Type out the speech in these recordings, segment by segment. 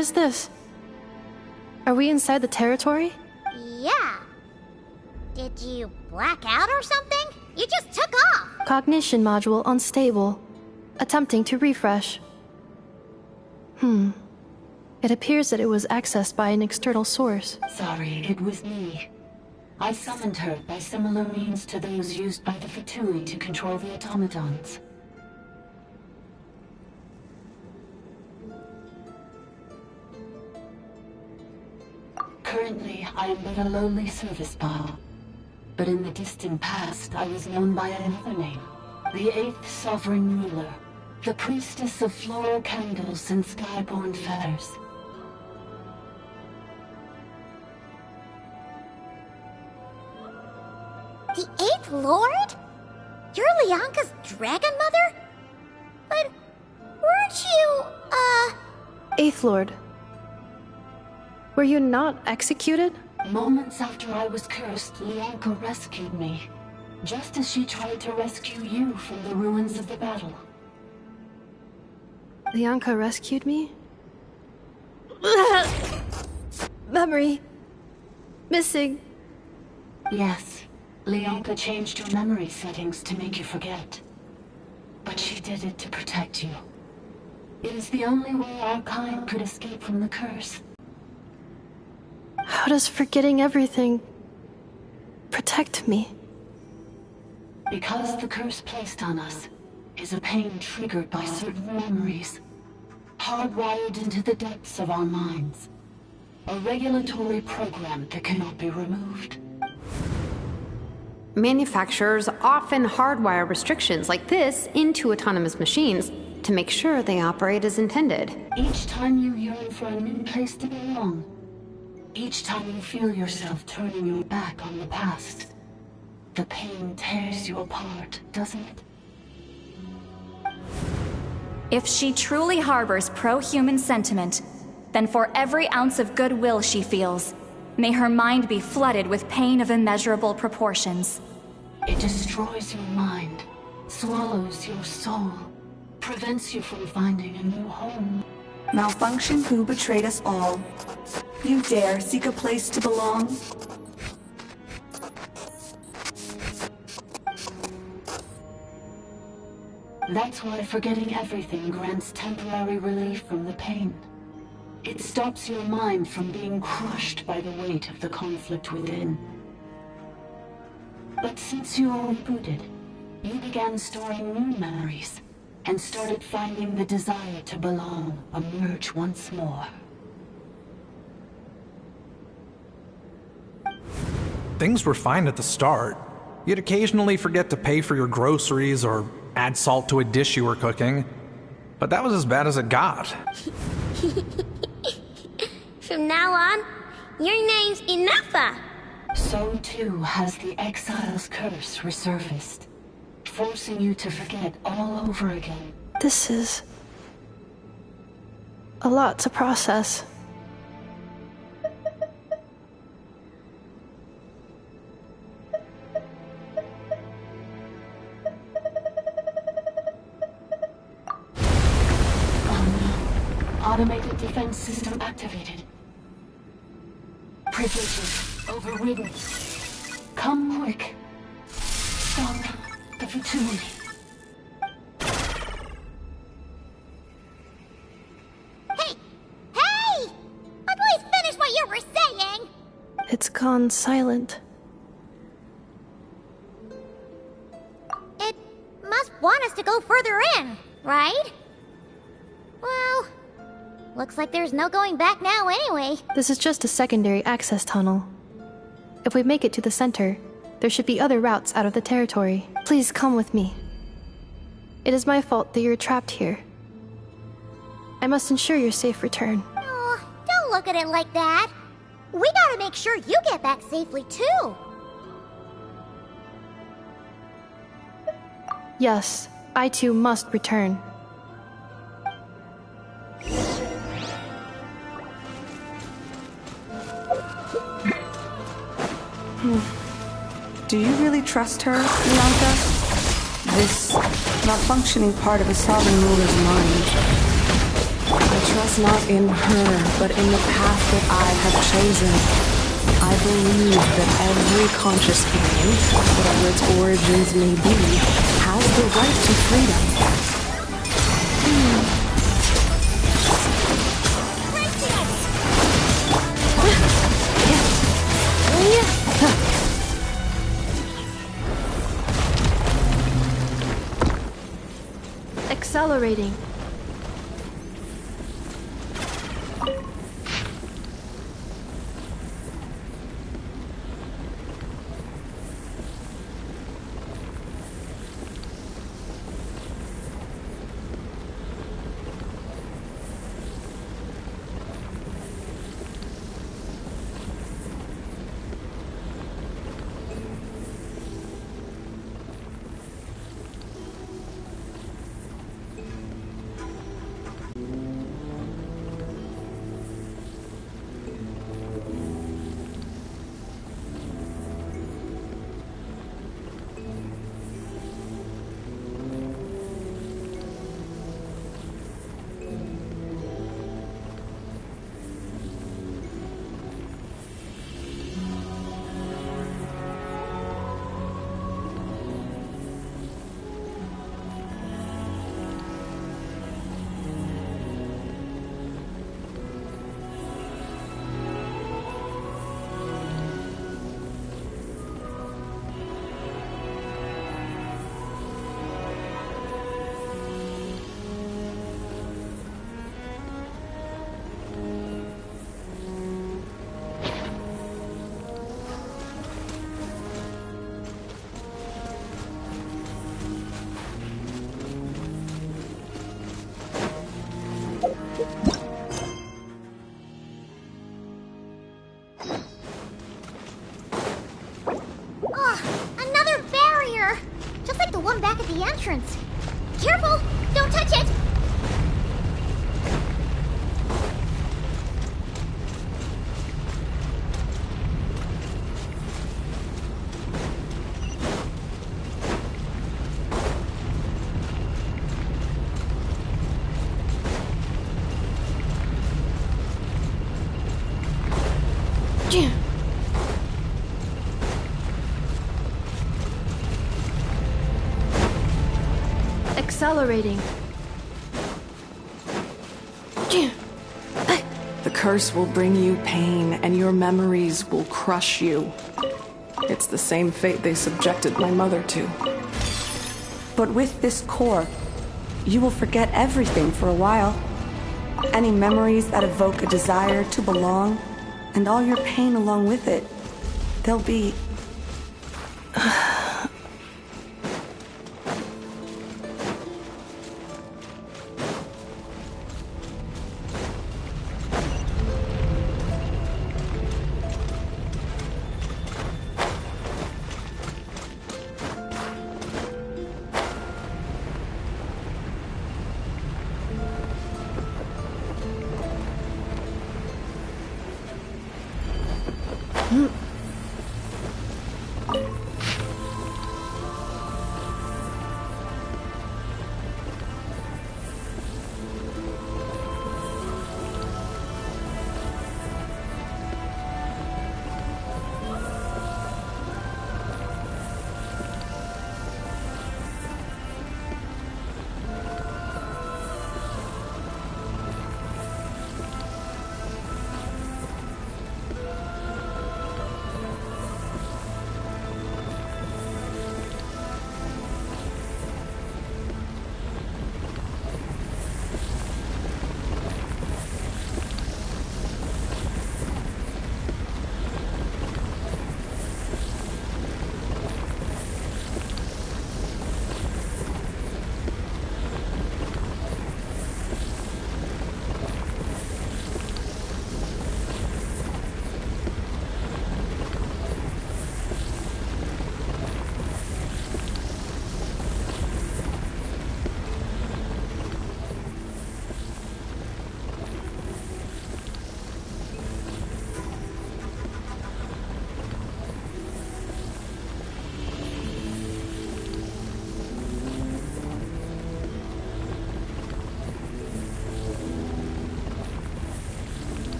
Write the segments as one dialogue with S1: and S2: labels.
S1: is this? Are we inside the territory?
S2: Yeah. Did you black out or something? You just took off!
S1: Cognition module unstable. Attempting to refresh. It appears that it was accessed by an external source.
S3: Sorry, it was me. I summoned her by similar means to those used by the Fatui to control the automatons. Currently, I am but a lowly service bot. But in the distant past, I was known by another name. The 8th Sovereign Ruler. The Priestess of Floral Candles and Skyborn Feathers.
S2: The 8th Lord? You're Lianka's Dragon Mother? But weren't you,
S1: Eighth Lord. Were you not executed?
S3: Moments after I was cursed, Lianka rescued me. Just as she tried to rescue you from the ruins of the battle.
S1: Lianka rescued me? Memory. Missing.
S3: Yes. Lianka changed your memory settings to make you forget. But she did it to protect you. It is the only way our kind could escape from the curse.
S1: How does forgetting everything protect me?
S3: Because the curse placed on us is a pain triggered by certain memories, hardwired into the depths of our minds. A regulatory program that cannot be removed.
S4: Manufacturers often hardwire restrictions like this into autonomous machines to make sure they operate as intended.
S3: Each time you yearn for a new place to belong, each time you feel yourself turning your back on the past, the pain tears you apart, doesn't it?
S5: If she truly harbors pro-human sentiment, then for every ounce of goodwill she feels, may her mind be flooded with pain of immeasurable proportions.
S3: It destroys your mind, swallows your soul, prevents you from finding a new home.
S6: Malfunction who betrayed us all. You dare seek a place to belong?
S3: That's why forgetting everything grants temporary relief from the pain. It stops your mind from being crushed by the weight of the conflict within. But since you were rebooted, you began storing new memories, and started finding the desire to belong emerge once more.
S7: Things were fine at the start. You'd occasionally forget to pay for your groceries or add salt to a dish you were cooking. But that was as bad as it got.
S2: From now on, your name's Inafa.
S3: So too has the Exile's curse resurfaced, forcing you to forget all over again.
S1: This is a lot to process.
S3: Automated defense system activated. Privileges overridden. Come quick. Stop the Fatui.
S2: Hey! Hey! Please finish what you were saying!
S1: It's gone silent.
S2: It must want us to go further in, right? Well, looks like there's no going back now anyway.
S1: This is just a secondary access tunnel. If we make it to the center, there should be other routes out of the territory. Please come with me. It is my fault that you're trapped here. I must ensure your safe return.
S2: Oh, don't look at it like that. We gotta make sure you get back safely too.
S1: Yes, I too must return.
S6: Do you really trust her, Lianka? This malfunctioning part of a sovereign ruler's mind. I trust trust not in her, but in the path that I have chosen. I believe that every conscious being, whatever its origins may be, has the right to freedom.
S1: Accelerating.
S2: Another barrier! Just like the one back at the entrance. Careful! Don't touch it!
S1: Accelerating.
S6: The curse will bring you pain, and your memories will crush you. It's the same fate they subjected my mother to. But with this core, you will forget everything for a while. Any memories that evoke a desire to belong, and all your pain along with it, they'll be...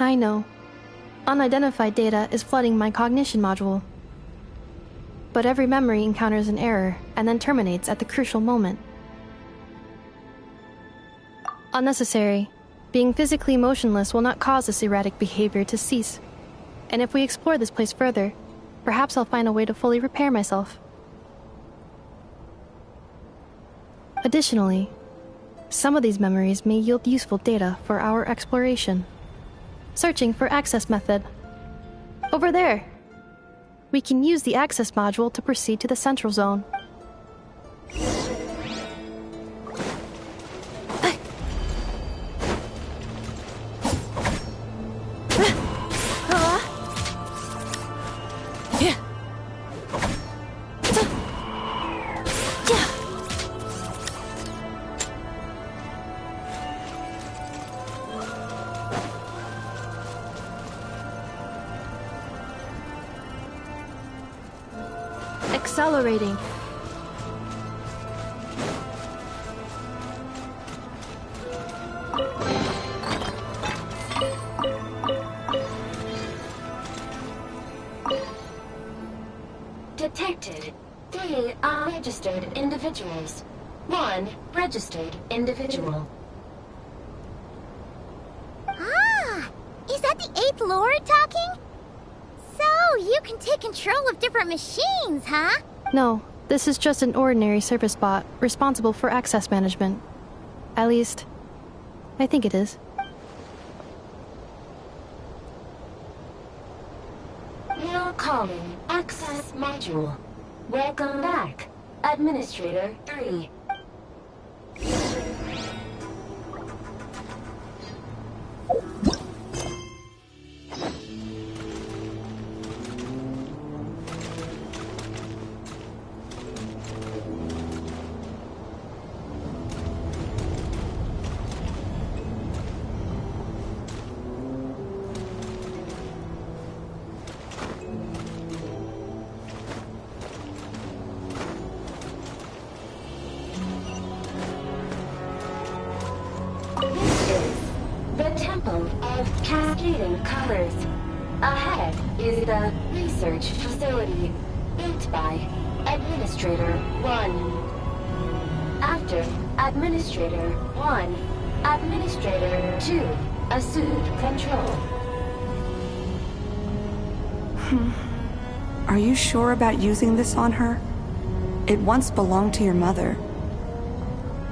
S1: I know. Unidentified data is flooding my cognition module. But every memory encounters an error and then terminates at the crucial moment. Unnecessary. Being physically motionless will not cause this erratic behavior to cease. And if we explore this place further, perhaps I'll find a way to fully repair myself. Additionally, some of these memories may yield useful data for our exploration. Searching for access method. Over there! We can use the access module to proceed to the central zone. Accelerating.
S3: Detected 3 unregistered individuals. 1 registered individual.
S2: Ah! Is that the 8th Lord talking? So, you can take control of different machines, huh?
S1: No, this is just an ordinary service bot responsible for access management. At least, I think it is.
S3: Now calling access module. Welcome back, Administrator 3. Of cascading colors. Ahead is the research facility built by Administrator 1. After Administrator 1, Administrator 2 assumed control.
S6: Are you sure about using this on her? It once belonged to your mother.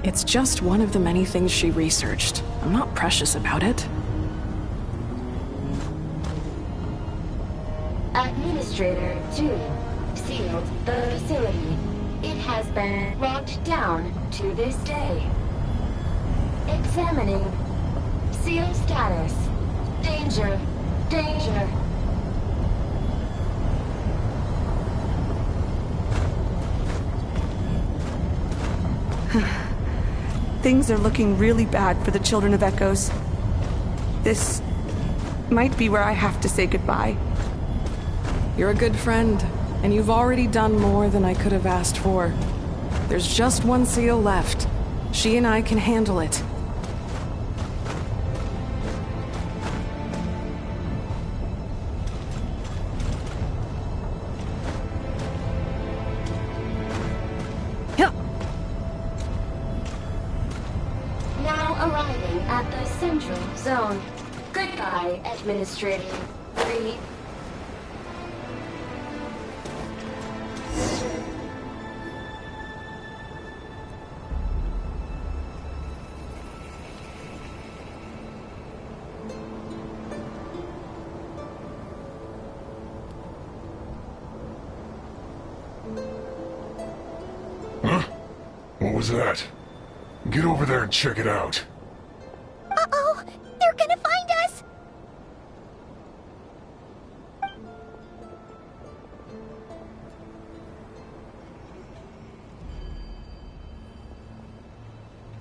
S6: It's just one of the many things she researched. I'm not precious about it.
S3: Administrator 2 sealed the facility. It has been locked down to this day. Examining. Seal status. Danger. Danger.
S6: Things are looking really bad for the Children of Echoes. This might be where I have to say goodbye. You're a good friend, and you've already done more than I could have asked for. There's just one seal left. She and I can handle it.
S3: Now arriving at the central zone. Goodbye, Administrator 3.
S8: What was that? Get over there and check it out.
S2: Uh-oh! They're gonna find us!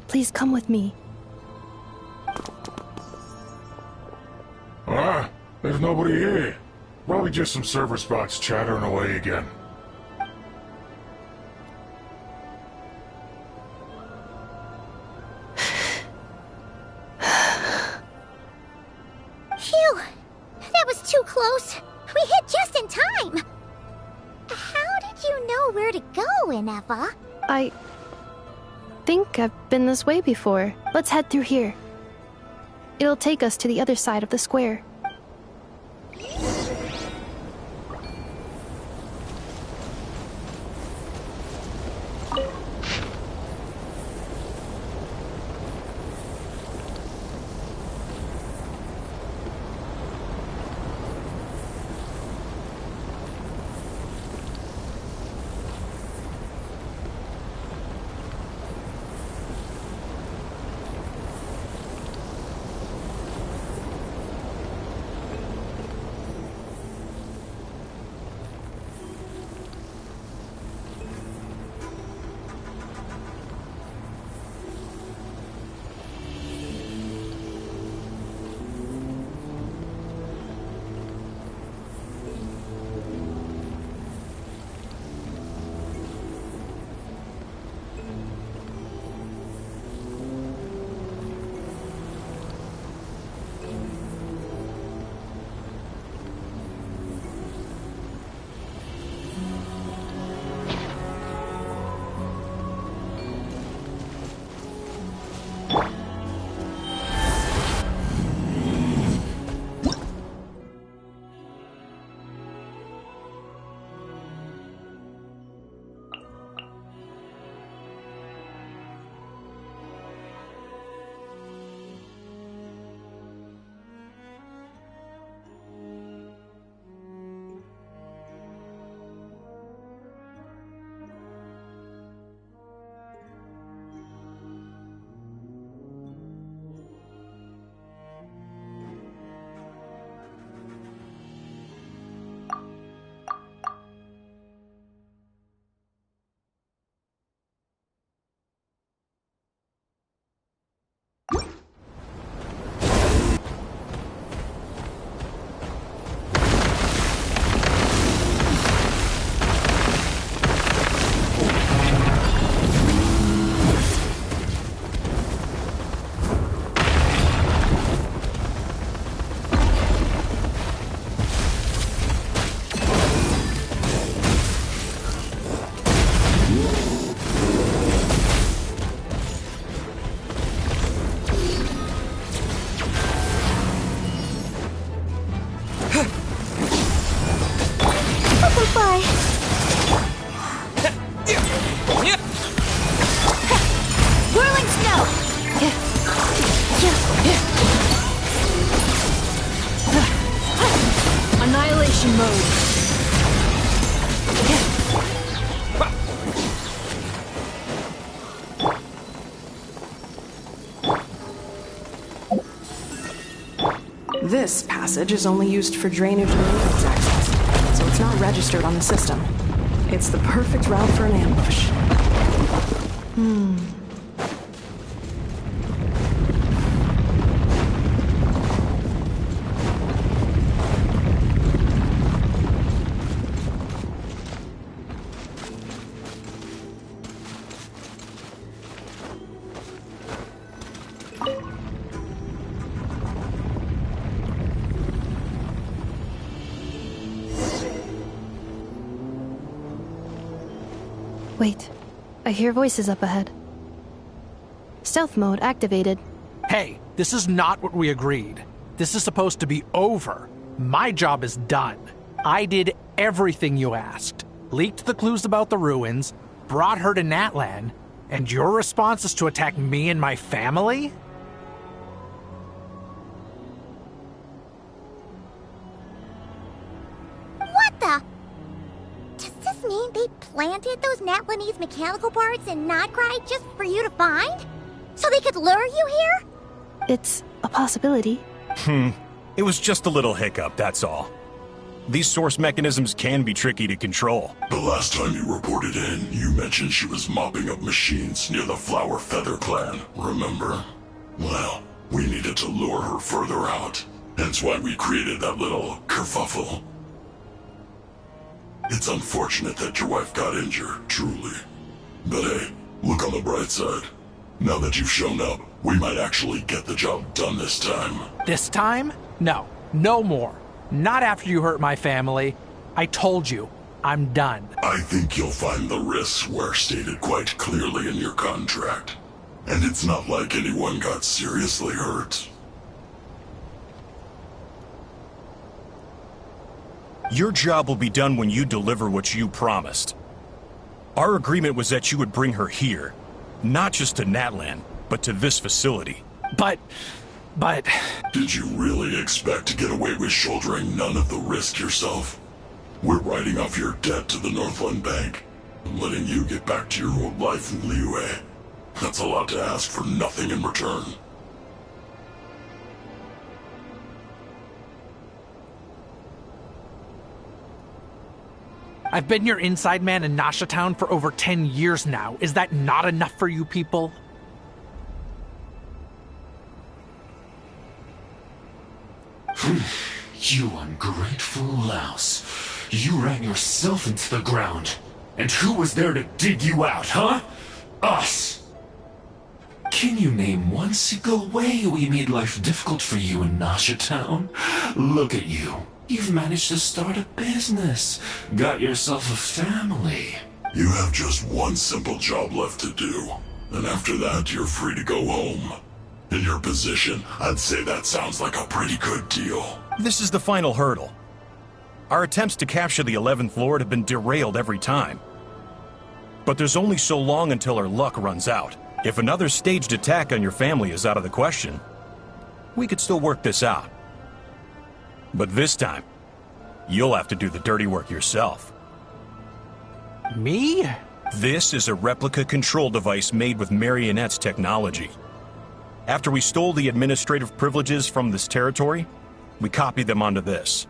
S1: Please come with me.
S8: Ah, there's nobody here. Probably just some server spots chattering away again.
S2: Phew! to go, Ineva.
S1: I think I've been this way before. Let's head through here. It'll take us to the other side of the square.
S9: Annihilation mode.
S6: This passage is only used for drainage and maintenance access, so it's not registered on the system. It's the perfect route for an ambush.
S1: Wait, I hear voices up ahead. Stealth mode activated.
S7: Hey, this is not what we agreed. This is supposed to be over. My job is done. I did everything you asked. Leaked the clues about the ruins, brought her to Natlan, and your response is to attack me and my family?
S2: What the? Does this mean they planted those Natlanese mechanical parts in Notcry just for you to find? So they could lure you here?
S1: It's a possibility.
S10: It was just a little hiccup, that's all. These source mechanisms can be tricky to control.
S8: The last time you reported in, you mentioned she was mopping up machines near the Flower Feather clan, remember? Well, we needed to lure her further out. Hence why we created that little kerfuffle. It's unfortunate that your wife got injured, truly. But hey, look on the bright side. Now that you've shown up, we might actually get the job done this time.
S7: This time? No. No more. Not after you hurt my family. I told you. I'm done.
S8: I think you'll find the risks were stated quite clearly in your contract. And it's not like anyone got seriously hurt.
S10: Your job will be done when you deliver what you promised. Our agreement was that you would bring her here. Not just to Natlan, but to this facility.
S7: But...
S8: Did you really expect to get away with shouldering none of the risk yourself? We're writing off your debt to the Northland Bank, and letting you get back to your old life in Liyue. That's a lot to ask for nothing in return.
S7: I've been your inside man in Nasha Town for over 10 years now. Is that not enough for you people?
S11: You ungrateful louse. You ran yourself into the ground. And who was there to dig you out, huh? Us! Can you name one single way we made life difficult for you in Nasha Town? Look at you. You've managed to start a business. Got yourself a family.
S8: You have just one simple job left to do. And after that, you're free to go home. In your position, I'd say that sounds like a pretty good deal.
S10: This is the final hurdle. Our attempts to capture the 11th Lord have been derailed every time. But there's only so long until our luck runs out. If another staged attack on your family is out of the question, we could still work this out. But this time, you'll have to do the dirty work yourself.
S7: Me?
S10: This is a replica control device made with Marionette's technology. After we stole the administrative privileges from this territory, we copied them onto this.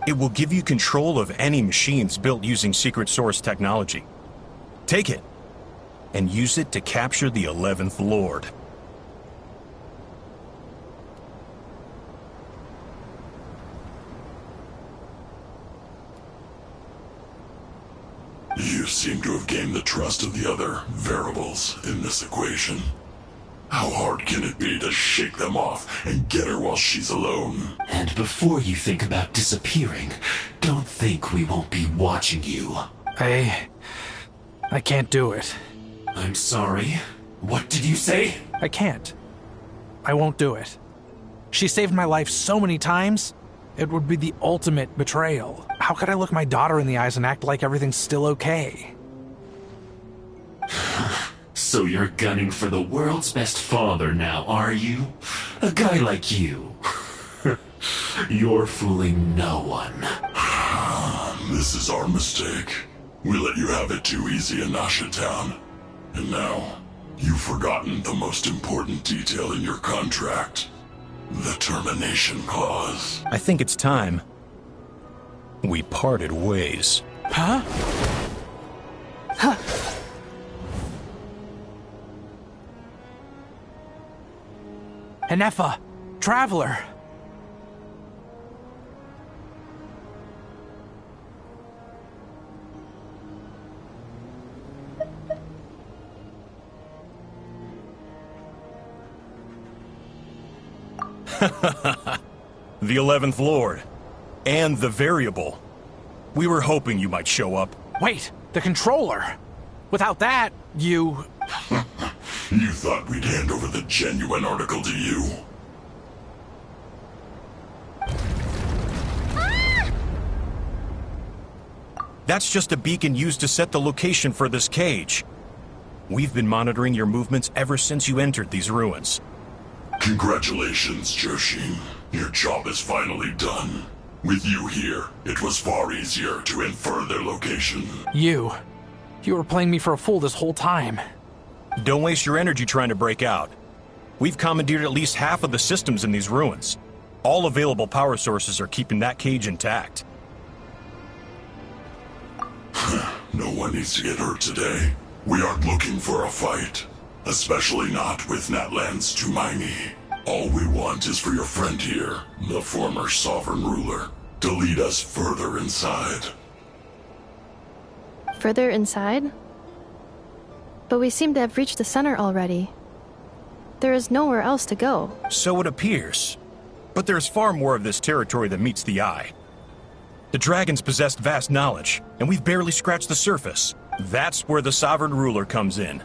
S10: It will give you control of any machines built using secret source technology. Take it, and use it to capture the 11th Lord.
S8: You seem to have gained the trust of the other variables in this equation. How hard can it be to shake them off and get her while she's alone?
S11: And before you think about disappearing, don't think we won't be watching you.
S7: I can't do it.
S11: I'm sorry. What did you say?
S7: I can't. I won't do it. She saved my life so many times, it would be the ultimate betrayal. How could I look my daughter in the eyes and act like everything's still okay?
S11: So you're gunning for the world's best father now, are you? A guy like you. You're fooling no one.
S8: This is our mistake. We let you have it too easy in Nasha Town. And now, you've forgotten the most important detail in your contract. The termination clause.
S10: I think it's time we parted ways.
S7: Huh? Huh. Enefa, Traveler.
S10: The 11th Lord. And the Variable. We were hoping you might show up.
S7: Wait, the Controller. Without that, you...
S8: You thought we'd hand over the genuine article to you?
S10: That's just a beacon used to set the location for this cage. We've been monitoring your movements ever since you entered these ruins.
S8: Congratulations, Joshin. Your job is finally done. With you here, it was far easier to infer their location.
S7: You were playing me for a fool this whole time.
S10: Don't waste your energy trying to break out. We've commandeered at least half of the systems in these ruins. All available power sources are keeping that cage intact.
S8: No one needs to get hurt today. We aren't looking for a fight. Especially not with Natlan's Tumaini. All we want is for your friend here, the former sovereign ruler, to lead us further inside.
S1: Further inside? But we seem to have reached the center already. There is nowhere else to go.
S10: So it appears. But there's far more of this territory than meets the eye. The dragons possessed vast knowledge, and we've barely scratched the surface. That's where the Sovereign Ruler comes in.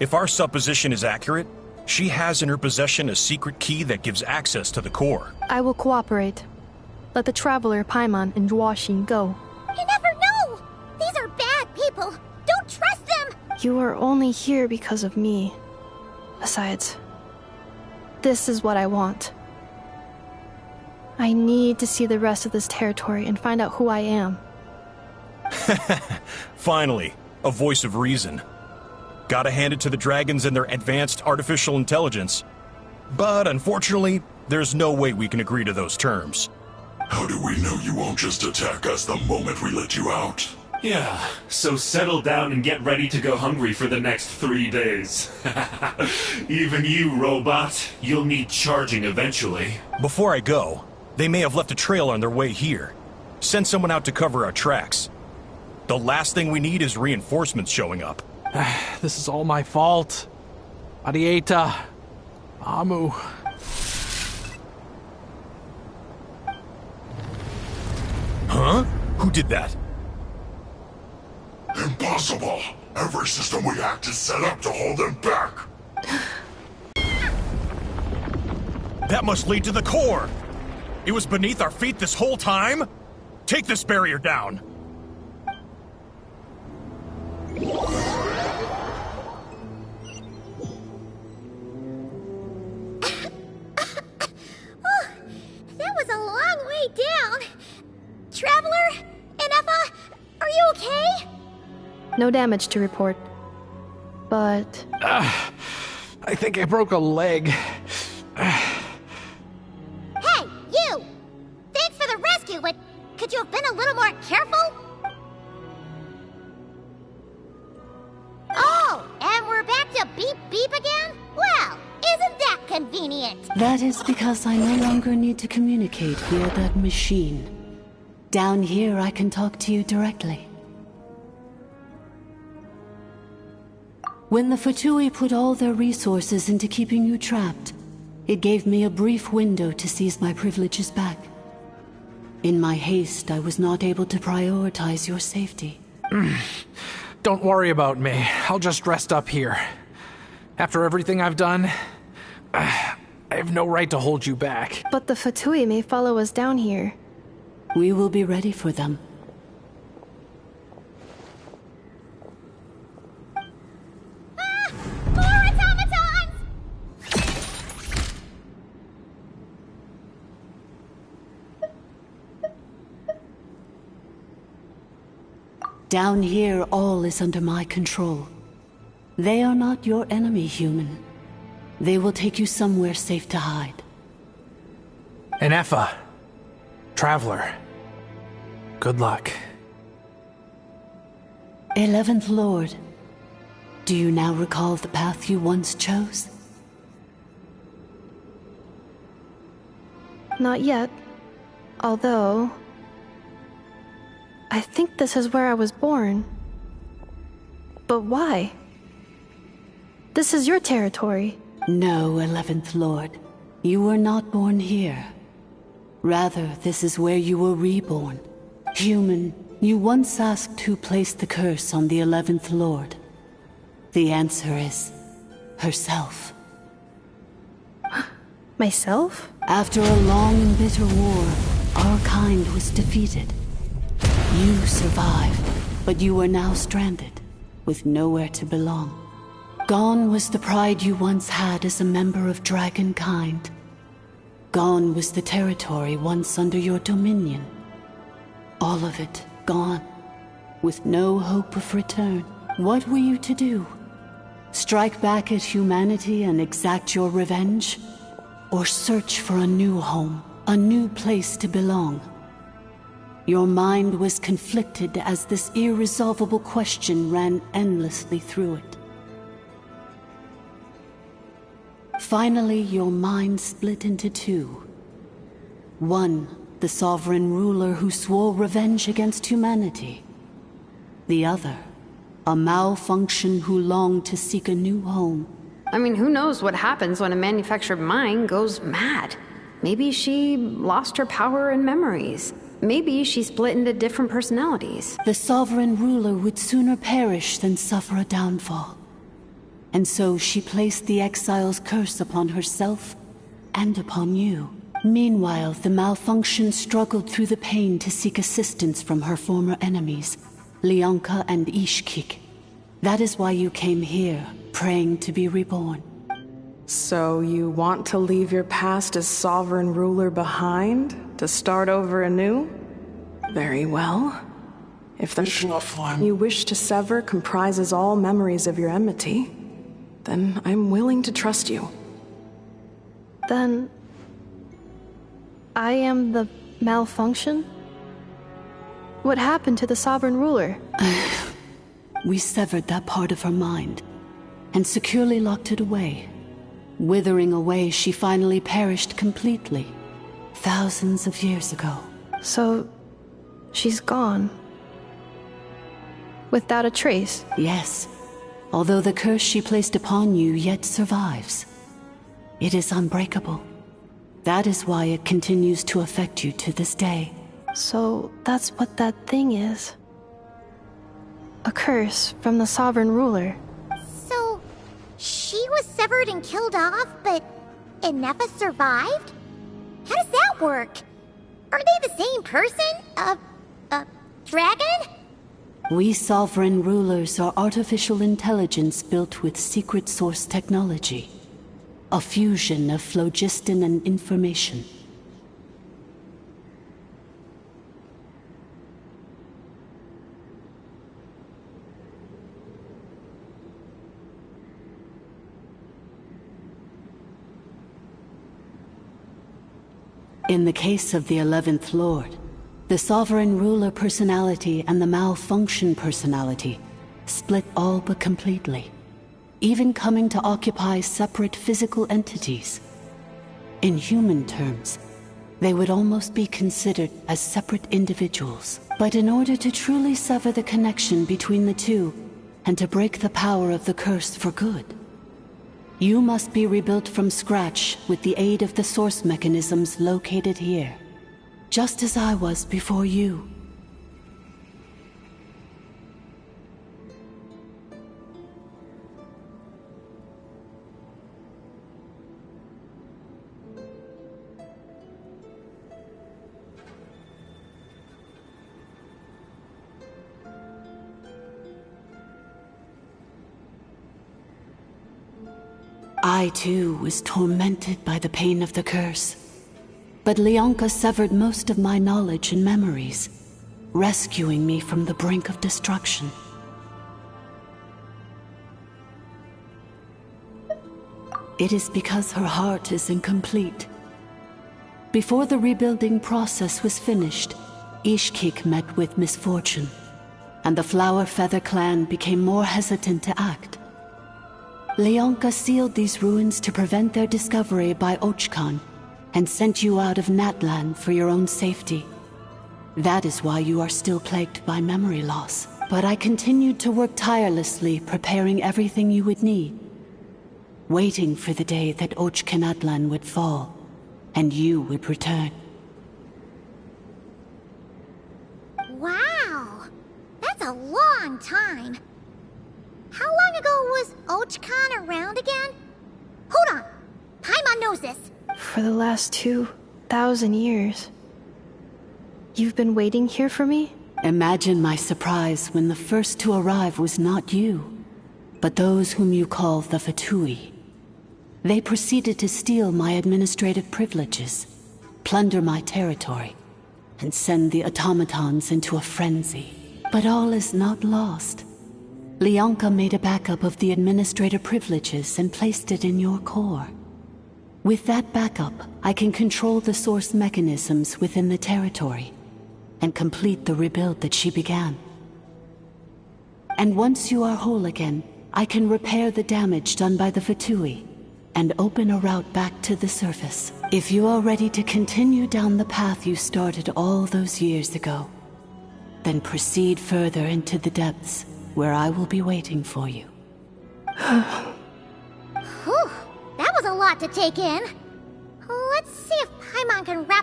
S10: If our supposition is accurate, she has in her possession a secret key that gives access to the core.
S1: I will cooperate. Let the Traveler, Paimon, and Duoshin go.
S2: You never know! These are bad people! Don't trust them!
S1: You are only here because of me. Besides, this is what I want. I need to see the rest of this territory and find out who I am.
S10: Finally, a voice of reason. Gotta hand it to the dragons and their advanced artificial intelligence. But unfortunately, there's no way we can agree to those terms.
S8: How do we know you won't just attack us the moment we let you out?
S11: Yeah, so settle down and get ready to go hungry for the next 3 days. Even you, robot, you'll need charging eventually.
S10: Before I go, they may have left a trail on their way here. Send someone out to cover our tracks. The last thing we need is reinforcements showing up.
S7: This is all my fault. Arieta. Amu.
S10: Huh? Who did that?
S8: Impossible! Every system we hacked is set up to hold them back!
S10: That must lead to the core! It was beneath our feet this whole time? Take this barrier down!
S2: That was a long way down. Traveler? Inefa? Are you okay?
S1: No damage to report. But...
S7: I think I broke a leg.
S2: Hey, you! Thanks for the rescue, but could you have been a little more careful? Oh, and we're back to beep beep again? Well, isn't that convenient?
S3: That is because I no longer need to communicate via that machine. Down here, I can talk to you directly. When the Fatui put all their resources into keeping you trapped, it gave me a brief window to seize my privileges back. In my haste, I was not able to prioritize your safety.
S7: Don't worry about me. I'll just rest up here. After everything I've done, I have no right to hold you back.
S1: But the Fatui may follow us down here.
S3: We will be ready for them.
S2: More automatons!
S3: Down here, all is under my control. They are not your enemy, human. They will take you somewhere safe to hide.
S7: Inefa. Traveler. Good luck.
S3: 11th Lord, do you now recall the path you once chose?
S1: Not yet. Although... I think this is where I was born. But why? This is your territory.
S3: No, 11th Lord. You were not born here. Rather, this is where you were reborn. Human, you once asked who placed the curse on the 11th Lord. The answer is... herself.
S1: Myself?
S3: After a long and bitter war, our kind was defeated. You survived, but you are now stranded, with nowhere to belong. Gone was the pride you once had as a member of Dragonkind. Gone was the territory once under your dominion. All of it gone, with no hope of return. What were you to do? Strike back at humanity and exact your revenge? Or search for a new home, a new place to belong? Your mind was conflicted as this irresolvable question ran endlessly through it. Finally, your mind split into two. One, the sovereign ruler who swore revenge against humanity. The other, a malfunction who longed to seek a new home.
S4: I mean, who knows what happens when a manufactured mind goes mad? Maybe she lost her power and memories. Maybe she split into different personalities.
S3: The sovereign ruler would sooner perish than suffer a downfall. And so she placed the exile's curse upon herself and upon you. Meanwhile, the malfunction struggled through the pain to seek assistance from her former enemies, Leonka and Ishkik. That is why you came here, praying to be reborn.
S6: So you want to leave your past as sovereign ruler behind, to start over anew? Very well. If the flame you wish to sever comprises all memories of your enmity, then I'm willing to trust you.
S1: Then... I am the malfunction? What happened to the sovereign ruler?
S3: We severed that part of her mind, and securely locked it away. Withering away, she finally perished completely, thousands of years ago.
S1: So, she's gone. Without a trace?
S3: Yes, although the curse she placed upon you yet survives. It is unbreakable. That is why it continues to affect you to this day.
S1: So, that's what that thing is. A curse from the sovereign ruler.
S2: So, she was severed and killed off, but Inefa survived? How does that work? Are they the same person? Dragon?
S3: We sovereign rulers are artificial intelligence built with secret source technology. A fusion of phlogiston and information. In the case of the 11th Lord, the sovereign ruler personality and the malfunction personality split all but completely, even coming to occupy separate physical entities. In human terms, they would almost be considered as separate individuals. But in order to truly sever the connection between the two, and to break the power of the curse for good, you must be rebuilt from scratch with the aid of the source mechanisms located here, just as I was before you. I, too, was tormented by the pain of the curse. But Leonka severed most of my knowledge and memories, rescuing me from the brink of destruction. It is because her heart is incomplete. Before the rebuilding process was finished, Ishkik met with misfortune, and the Flower Feather clan became more hesitant to act. Leonka sealed these ruins to prevent their discovery by Archon, and sent you out of Natlan for your own safety. That is why you are still plagued by memory loss. But I continued to work tirelessly, preparing everything you would need, waiting for the day that Natlan would fall, and you would return.
S2: Wow! That's a long time. How long ago was Archon around again? Hold on! Paimon knows this!
S1: For the last 2,000 years. You've been waiting here for me?
S3: Imagine my surprise when the first to arrive was not you, but those whom you call the Fatui. They proceeded to steal my administrative privileges, plunder my territory, and send the automatons into a frenzy. But all is not lost. Leonka made a backup of the administrator privileges and placed it in your core. With that backup, I can control the source mechanisms within the territory and complete the rebuild that she began. And once you are whole again, I can repair the damage done by the Fatui and open a route back to the surface. If you are ready to continue down the path you started all those years ago, then proceed further into the depths, where I will be waiting for you.
S2: Whew, that was a lot to take in. Let's see if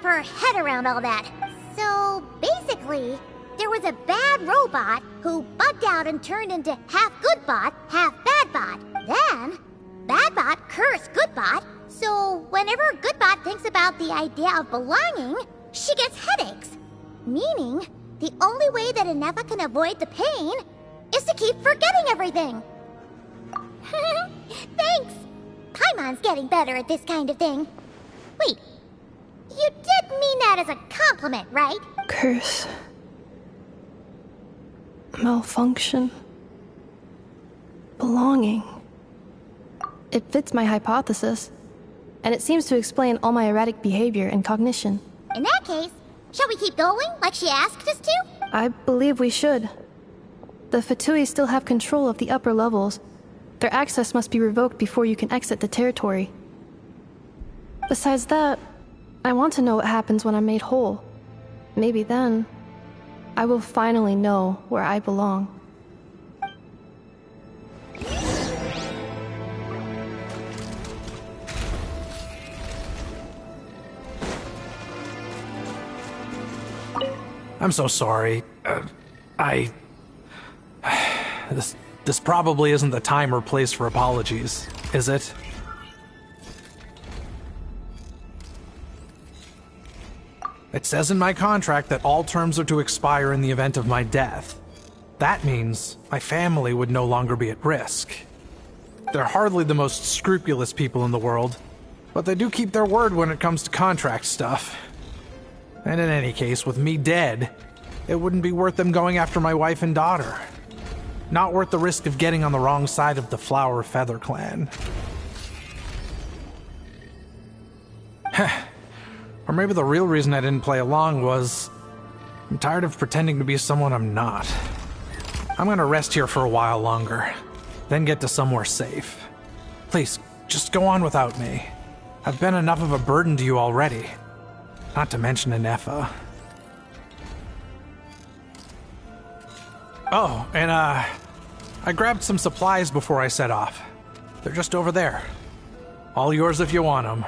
S2: wrap her head around all that. So, basically, there was a bad robot who bugged out and turned into half good bot, half bad bot. Then, bad bot cursed good bot, so whenever good bot thinks about the idea of belonging, she gets headaches. Meaning, the only way that Inefa can avoid the pain is to keep forgetting everything. Thanks! Paimon's getting better at this kind of thing. Wait, you did mean that as a compliment, right?
S1: Curse. Malfunction. Belonging. It fits my hypothesis, and it seems to explain all my erratic behavior and cognition.
S2: In that case, shall we keep going like she asked us to?
S1: I believe we should. The Fatui still have control of the upper levels. Their access must be revoked before you can exit the territory. Besides that, I want to know what happens when I'm made whole. Maybe then, I will finally know where I belong.
S7: I'm so sorry. This probably isn't the time or place for apologies, is it? It says in my contract that all terms are to expire in the event of my death. That means my family would no longer be at risk. They're hardly the most scrupulous people in the world, but they do keep their word when it comes to contract stuff. And in any case, with me dead, it wouldn't be worth them going after my wife and daughter. Not worth the risk of getting on the wrong side of the Flower Feather clan. Or maybe the real reason I didn't play along was I'm tired of pretending to be someone I'm not. I'm gonna rest here for a while longer, then get to somewhere safe. Please, just go on without me. I've been enough of a burden to you already. Not to mention Inefa. Oh, and I grabbed some supplies before I set off. They're just over there. All yours if you want them.